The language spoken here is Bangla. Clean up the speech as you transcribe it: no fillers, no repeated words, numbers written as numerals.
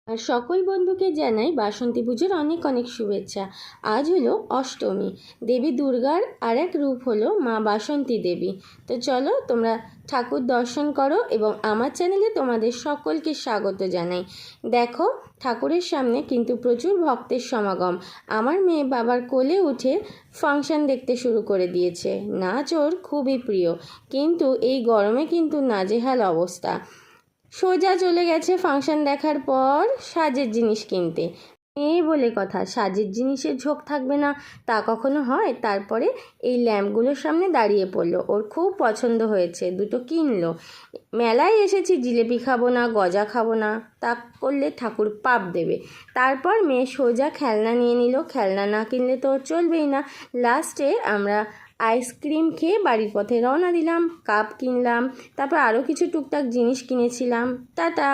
আর সকল বন্ধুকে জানাই বাসন্তী পুজোর অনেক অনেক শুভেচ্ছা। আজ হলো অষ্টমী। দেবী দুর্গার আর এক রূপ হলো মা বাসন্তী দেবী। তো চলো তোমরা ঠাকুর দর্শন করো এবং আমার চ্যানেলে তোমাদের সকলকে স্বাগত জানাই। দেখো ঠাকুরের সামনে কিন্তু প্রচুর ভক্তের সমাগম। আমার মেয়ে বাবার কোলে উঠে ফাংশন দেখতে শুরু করে দিয়েছে। নাচ ওর খুবই প্রিয়, কিন্তু এই গরমে কিন্তু নাজেহাল অবস্থা। সোজা চলে গেছে ফাংশন দেখার পর সাজের জিনিস কিনতে। এই বলে কথা, সাজের জিনিসের ঝোঁক থাকবে না তা কখনো হয়? তারপরে এই ল্যাম্পগুলোর সামনে দাঁড়িয়ে পড়লো, ওর খুব পছন্দ হয়েছে, দুটো কিনলো। মেলায় এসেছি, জিলেপি খাবো না, গজা খাবো না, তা করলে ঠাকুর পাপ দেবে। তারপর মেয়ে সোজা খেলনা নিয়ে নিল, খেলনা না কিনলে তো ওর চলবেই না। লাস্টে আমরা আইসক্রিম খেয়ে বাড়ির পথে রওনা দিলাম, কাপ কিনলাম, তারপর আরও কিছু টুকটাক জিনিস কিনেছিলাম। টাটা।